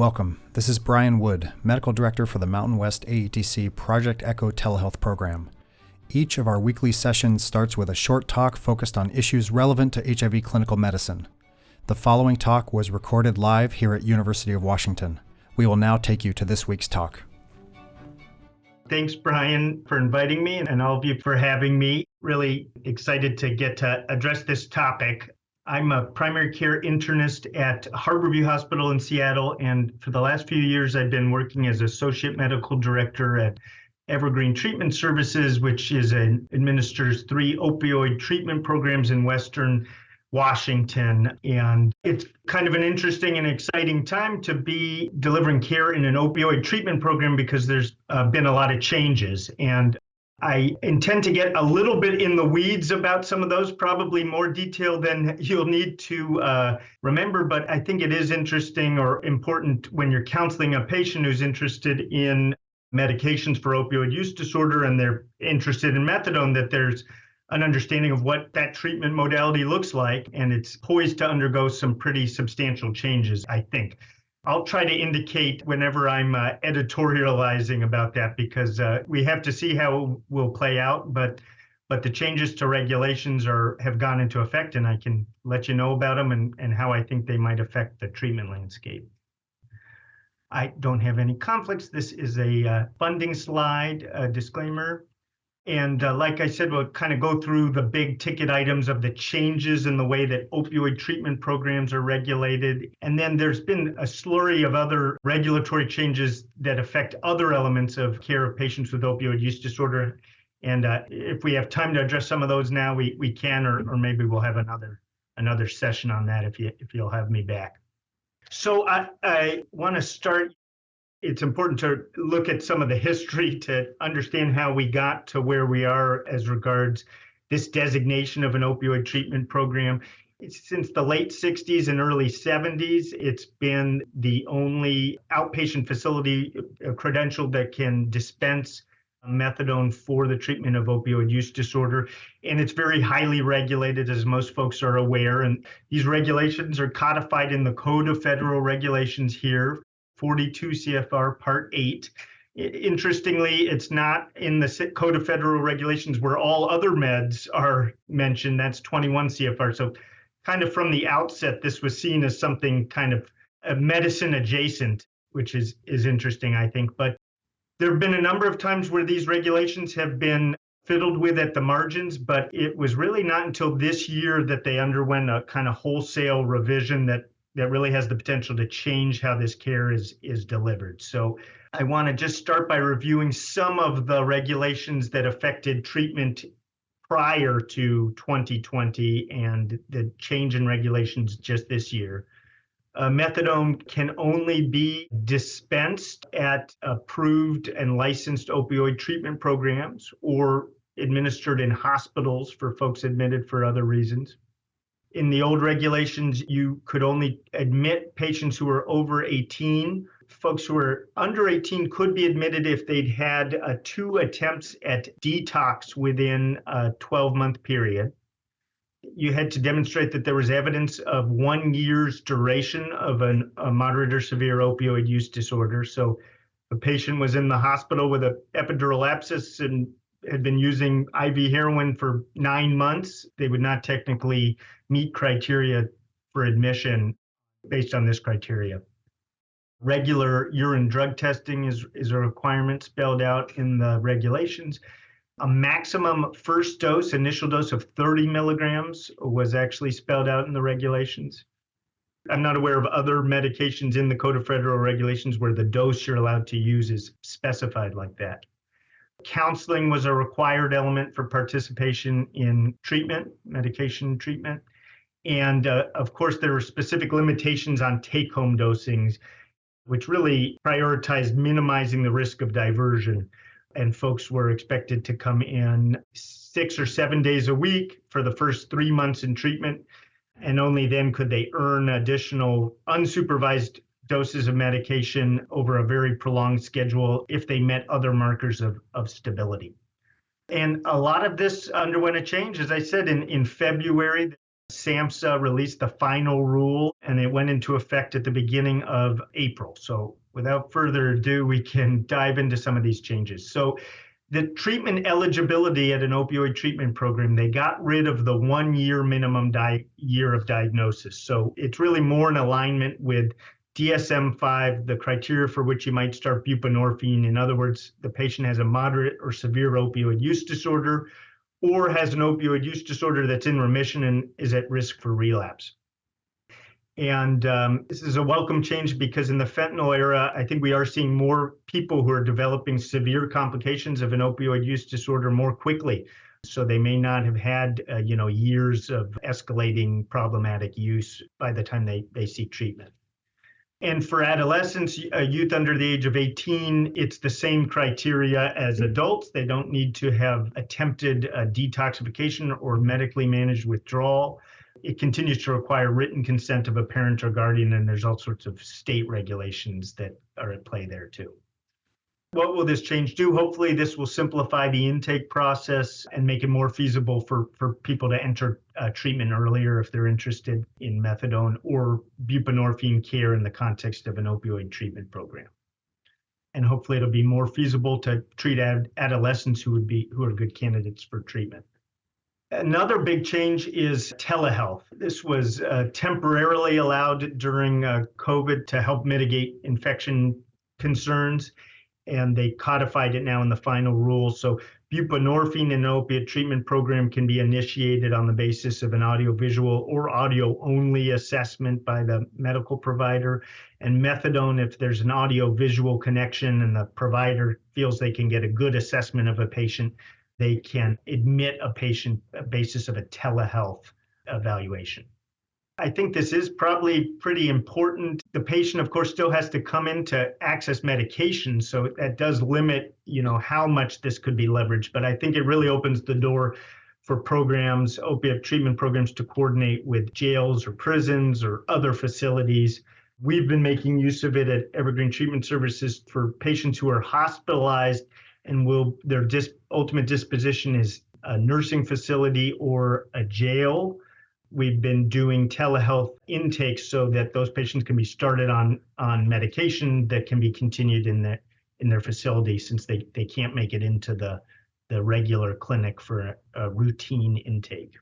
Welcome. This is Brian Wood, Medical Director for the Mountain West AETC Project Echo Telehealth Program. Each of our weekly sessions starts with a short talk focused on issues relevant to HIV clinical medicine. The following talk was recorded live here at University of Washington. We will now take you to this week's talk. Thanks, Brian, for inviting me, and all of you for having me. Really excited to get to address this topic. I'm a primary care internist at Harborview Hospital in Seattle, and for the last few years, I've been working as Associate Medical Director at Evergreen Treatment Services, which administers 3 opioid treatment programs in Western Washington. And it's kind of an interesting and exciting time to be delivering care in an opioid treatment program because there's been a lot of changes. And I intend to get a little bit in the weeds about some of those, probably more detail than you'll need to remember, but I think it is interesting or important when you're counseling a patient who's interested in medications for opioid use disorder and they're interested in methadone, that there's an understanding of what that treatment modality looks like, and it's poised to undergo some pretty substantial changes, I think. I'll try to indicate whenever I'm editorializing about that because we have to see how it will play out, but the changes to regulations have gone into effect, and I can let you know about them and how I think they might affect the treatment landscape. I don't have any conflicts. This is a funding slide, disclaimer. And like I said, we'll kind of go through the big ticket items of the changes in the way that opioid treatment programs are regulated. And then there's been a slurry of other regulatory changes that affect other elements of care of patients with opioid use disorder. And if we have time to address some of those now, we can, or maybe we'll have another session on that if you'll have me back. So I want to start. It's important to look at some of the history to understand how we got to where we are as regards this designation of an opioid treatment program. Since the late 60s and early 70s, it's been the only outpatient facility credential that can dispense methadone for the treatment of opioid use disorder. And it's very highly regulated, as most folks are aware. And these regulations are codified in the Code of Federal Regulations here, 42 CFR Part 8. Interestingly, it's not in the Code of Federal Regulations where all other meds are mentioned. That's 21 CFR. So kind of from the outset, this was seen as something kind of medicine adjacent, which is interesting, I think. But there have been a number of times where these regulations have been fiddled with at the margins, but it was really not until this year that they underwent a kind of wholesale revision that really has the potential to change how this care is delivered. So I want to just start by reviewing some of the regulations that affected treatment prior to 2020 and the change in regulations just this year. Methadone can only be dispensed at approved and licensed opioid treatment programs or administered in hospitals for folks admitted for other reasons. In the old regulations, you could only admit patients who were over 18. Folks who were under 18 could be admitted if they'd had 2 attempts at detox within a 12-month period. You had to demonstrate that there was evidence of 1 year's duration of a moderate or severe opioid use disorder. So a patient was in the hospital with an epidural abscess and had been using IV heroin for 9 months, they would not technically meet criteria for admission based on this criteria. Regular urine drug testing is a requirement spelled out in the regulations. A maximum first dose, initial dose of 30 milligrams was actually spelled out in the regulations. I'm not aware of other medications in the Code of Federal Regulations where the dose you're allowed to use is specified like that. Counseling was a required element for participation in treatment, medication treatment. And of course, there were specific limitations on take-home dosings, which really prioritized minimizing the risk of diversion. And folks were expected to come in 6 or 7 days a week for the first 3 months in treatment. And only then could they earn additional unsupervised doses of medication over a very prolonged schedule if they met other markers of stability. And a lot of this underwent a change. As I said, in February, SAMHSA released the final rule, and it went into effect at the beginning of April. So without further ado, we can dive into some of these changes. So the treatment eligibility at an opioid treatment program, they got rid of the 1 year minimum year of diagnosis. So it's really more in alignment with DSM-5, the criteria for which you might start buprenorphine. In other words, the patient has a moderate or severe opioid use disorder or has an opioid use disorder that's in remission and is at risk for relapse. And this is a welcome change because in the fentanyl era, I think we are seeing more people who are developing severe complications of an opioid use disorder more quickly. So they may not have had, years of escalating problematic use by the time they seek treatment. And for adolescents, youth under the age of 18, it's the same criteria as adults. They don't need to have attempted detoxification or medically managed withdrawal. It continues to require written consent of a parent or guardian, and there's all sorts of state regulations that are at play there too. What will this change do? Hopefully this will simplify the intake process and make it more feasible for people to enter treatment earlier if they're interested in methadone or buprenorphine care in the context of an opioid treatment program. And hopefully it'll be more feasible to treat adolescents who are good candidates for treatment. Another big change is telehealth. This was temporarily allowed during COVID to help mitigate infection concerns, and they codified it now in the final rule. So buprenorphine in an opiate treatment program can be initiated on the basis of an audiovisual or audio-only assessment by the medical provider. And methadone, if there's an audio-visual connection and the provider feels they can get a good assessment of a patient, they can admit a patient on the basis of a telehealth evaluation. I think this is probably pretty important. The patient, of course, still has to come in to access medication, so that does limit, how much this could be leveraged. But I think it really opens the door for programs, opiate treatment programs, to coordinate with jails or prisons or other facilities. We've been making use of it at Evergreen Treatment Services for patients who are hospitalized and their ultimate disposition is a nursing facility or a jail. We've been doing telehealth intakes so that those patients can be started on medication that can be continued in their facility since they can't make it into the regular clinic for a routine intake.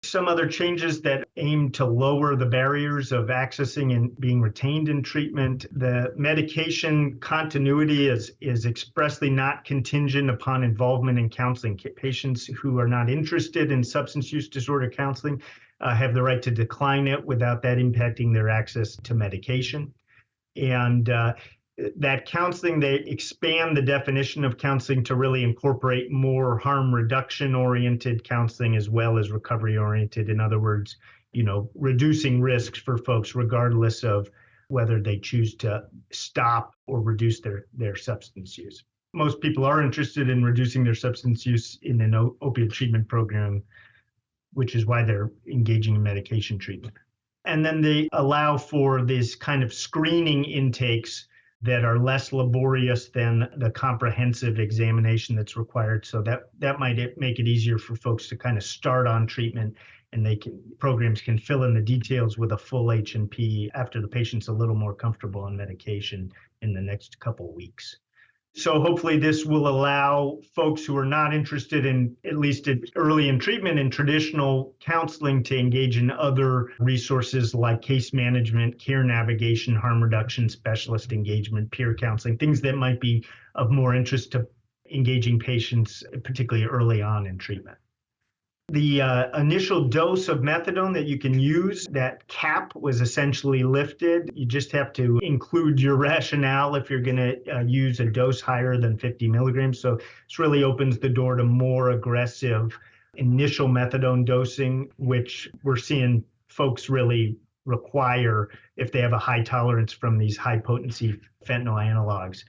Some other changes that aim to lower the barriers of accessing and being retained in treatment. The medication continuity is expressly not contingent upon involvement in counseling. Patients who are not interested in substance use disorder counseling have the right to decline it without that impacting their access to medication. And that counseling, they expand the definition of counseling to really incorporate more harm reduction oriented counseling as well as recovery oriented. In other words, reducing risks for folks regardless of whether they choose to stop or reduce their substance use. Most people are interested in reducing their substance use in an opiate treatment program, which is why they're engaging in medication treatment. And then they allow for these kind of screening intakes that are less laborious than the comprehensive examination that's required. So that might make it easier for folks to kind of start on treatment, and programs can fill in the details with a full H&P after the patient's a little more comfortable on medication in the next couple of weeks. So hopefully this will allow folks who are not interested in, at least early in treatment, in traditional counseling to engage in other resources like case management, care navigation, harm reduction, specialist engagement, peer counseling, things that might be of more interest to engaging patients, particularly early on in treatment. The initial dose of methadone that you can use, that cap was essentially lifted. You just have to include your rationale if you're going to use a dose higher than 50 milligrams. So this really opens the door to more aggressive initial methadone dosing, which we're seeing folks really require if they have a high tolerance from these high potency fentanyl analogs.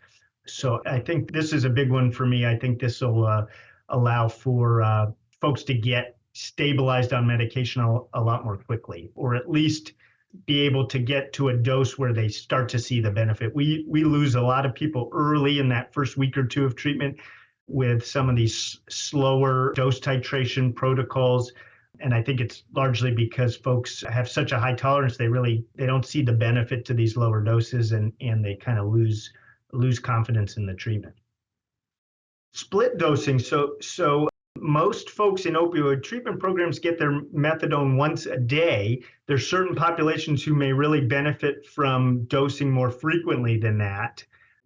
So I think this is a big one for me. I think this will allow for folks to get stabilized on medication a lot more quickly, or at least be able to get to a dose where they start to see the benefit. We lose a lot of people early in that first week or two of treatment with some of these slower dose titration protocols And I think it's largely because folks have such a high tolerance, they don't see the benefit to these lower doses, and they kind of lose confidence in the treatment. Split dosing. So most folks in opioid treatment programs get their methadone once a day. There's certain populations who may really benefit from dosing more frequently than that.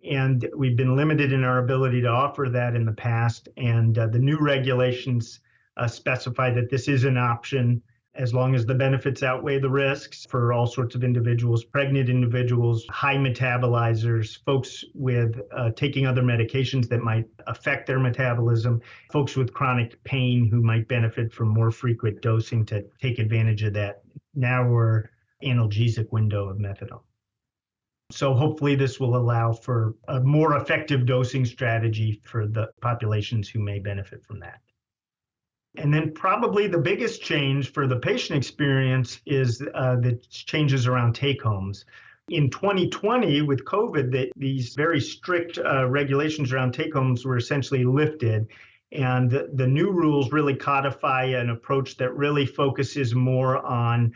And we've been limited in our ability to offer that in the past. And the new regulations specify that this is an option as long as the benefits outweigh the risks for all sorts of individuals, pregnant individuals, high metabolizers, folks with taking other medications that might affect their metabolism, folks with chronic pain who might benefit from more frequent dosing to take advantage of that narrower analgesic window of methadone. So hopefully this will allow for a more effective dosing strategy for the populations who may benefit from that. And then probably the biggest change for the patient experience is the changes around take-homes. In 2020, with COVID, these very strict regulations around take-homes were essentially lifted. And the new rules really codify an approach that really focuses more on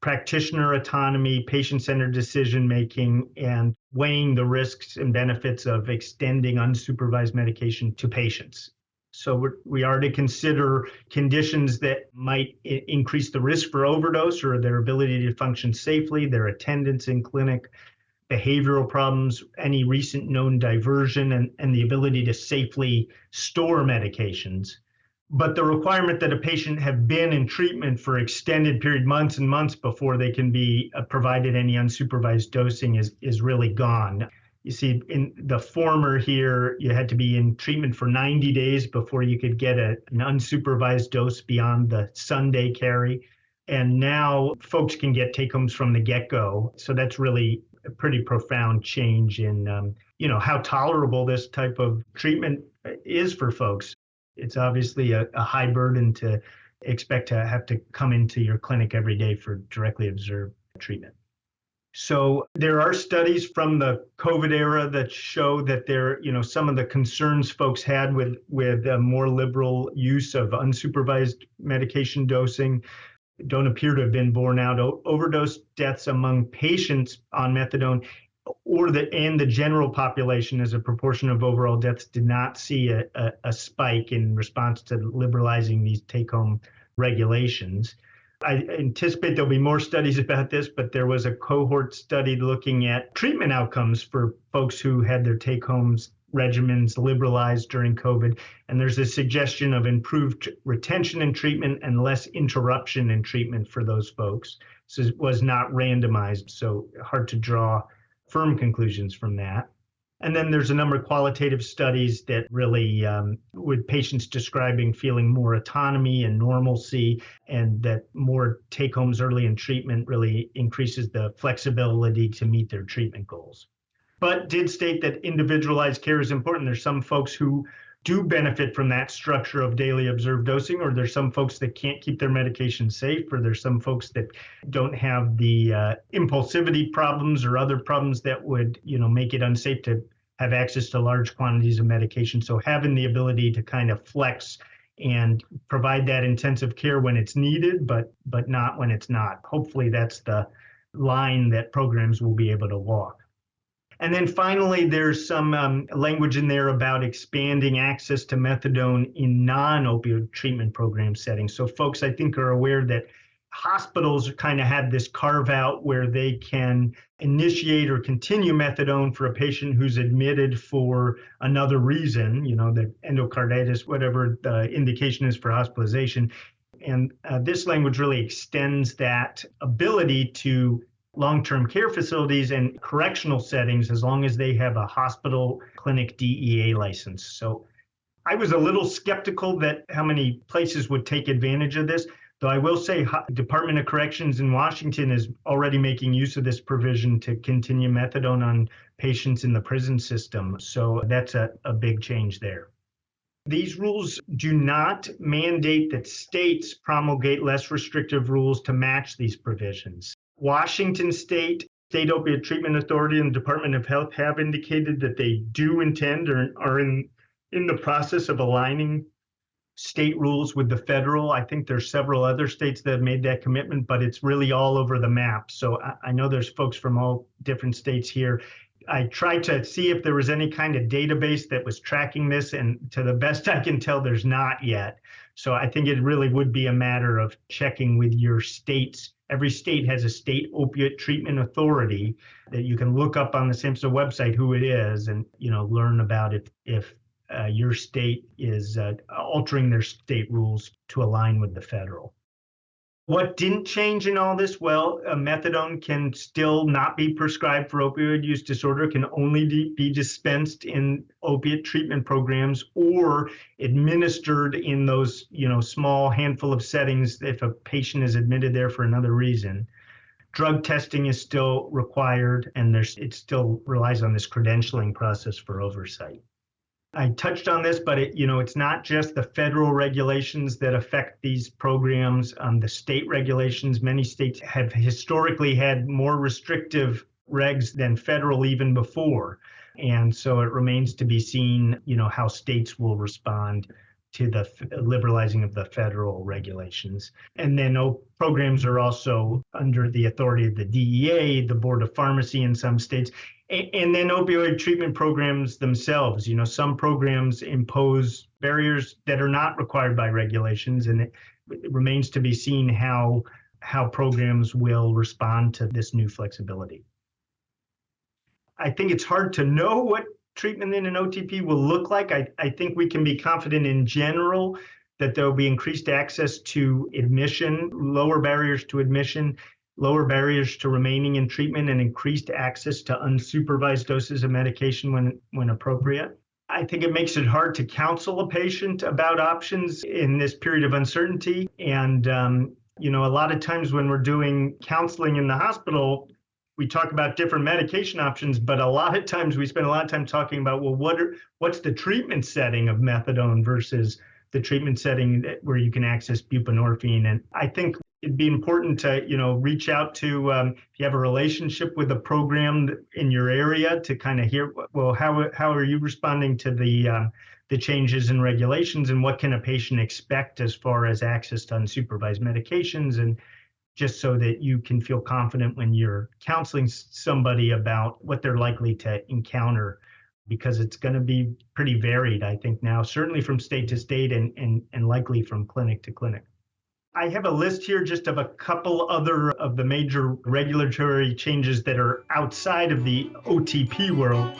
practitioner autonomy, patient-centered decision-making, and weighing the risks and benefits of extending unsupervised medication to patients. So we are to consider conditions that might increase the risk for overdose or their ability to function safely, their attendance in clinic, behavioral problems, any recent known diversion, and the ability to safely store medications. But the requirement that a patient have been in treatment for extended period, months and months before they can be provided any unsupervised dosing is really gone. You see, in the former here, you had to be in treatment for 90 days before you could get an unsupervised dose beyond the Sunday carry. And now folks can get take-homes from the get-go. So that's really a pretty profound change in how tolerable this type of treatment is for folks. It's obviously a high burden to expect to have to come into your clinic every day for directly observed treatment. So there are studies from the COVID era that show that some of the concerns folks had with a more liberal use of unsupervised medication dosing don't appear to have been borne out. Overdose deaths among patients on methadone and the general population as a proportion of overall deaths did not see a spike in response to liberalizing these take-home regulations. I anticipate there'll be more studies about this, but there was a cohort study looking at treatment outcomes for folks who had their take-homes regimens liberalized during COVID. And there's a suggestion of improved retention in treatment and less interruption in treatment for those folks. So it was not randomized, so hard to draw firm conclusions from that. And then there's a number of qualitative studies that really, with patients describing feeling more autonomy and normalcy, and that more take-homes early in treatment really increases the flexibility to meet their treatment goals. But did state that individualized care is important. There's some folks who do benefit from that structure of daily observed dosing, or there's some folks that can't keep their medication safe, or there's some folks that don't have the impulsivity problems or other problems that would, make it unsafe to have access to large quantities of medication. So having the ability to kind of flex and provide that intensive care when it's needed, but not when it's not. Hopefully that's the line that programs will be able to walk. And then finally, there's some language in there about expanding access to methadone in non-opioid treatment program settings. So folks, I think, are aware that hospitals kind of had this carve out where they can initiate or continue methadone for a patient who's admitted for another reason, the endocarditis, whatever the indication is for hospitalization. And this language really extends that ability to long-term care facilities and correctional settings as long as they have a hospital clinic DEA license. So I was a little skeptical that how many places would take advantage of this, though I will say Department of Corrections in Washington is already making use of this provision to continue methadone on patients in the prison system. So that's a big change there. These rules do not mandate that states promulgate less restrictive rules to match these provisions. Washington State Opioid Treatment Authority and Department of Health have indicated that they do intend or are in the process of aligning state rules with the federal. I think there's several other states that have made that commitment, but it's really all over the map. So I know there's folks from all different states here. I tried to see if there was any kind of database that was tracking this, and to the best I can tell, there's not yet. So I think it really would be a matter of checking with your states. Every state has a state opiate treatment authority that you can look up on the SAMHSA website who it is, and learn about if your state is altering their state rules to align with the federal. What didn't change in all this? Well, methadone can still not be prescribed for opioid use disorder, can only be dispensed in opiate treatment programs or administered in those, small handful of settings if a patient is admitted there for another reason. Drug testing is still required, and it still relies on this credentialing process for oversight. I touched on this, but it's not just the federal regulations that affect these programs. The state regulations, many states have historically had more restrictive regs than federal even before. And so it remains to be seen, how states will respond to the liberalizing of the federal regulations. And then programs are also under the authority of the DEA, the Board of Pharmacy in some states. And then opioid treatment programs themselves, some programs impose barriers that are not required by regulations, and it remains to be seen how programs will respond to this new flexibility. I think it's hard to know what treatment in an OTP will look like. I think we can be confident in general that there will be increased access to admission, lower barriers to admission, lower barriers to remaining in treatment, and increased access to unsupervised doses of medication when appropriate. I think it makes it hard to counsel a patient about options in this period of uncertainty. And, a lot of times when we're doing counseling in the hospital, we talk about different medication options, but a lot of times we spend a lot of time talking about, well, what's the treatment setting of methadone versus the treatment setting where you can access buprenorphine. And I think it'd be important to, reach out to, if you have a relationship with a program in your area, to kind of hear, well, how are you responding to the changes in regulations, and what can a patient expect as far as access to unsupervised medications, and just so that you can feel confident when you're counseling somebody about what they're likely to encounter, because it's going to be pretty varied, I think now, certainly from state to state and likely from clinic to clinic. I have a list here just of a couple other of the major regulatory changes that are outside of the OTP world.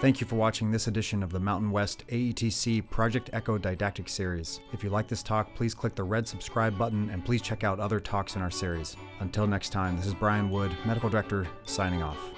Thank you for watching this edition of the Mountain West AETC Project Echo Didactic Series. If you like this talk, please click the red subscribe button, and please check out other talks in our series. Until next time, this is Brian Wood, Medical Director, signing off.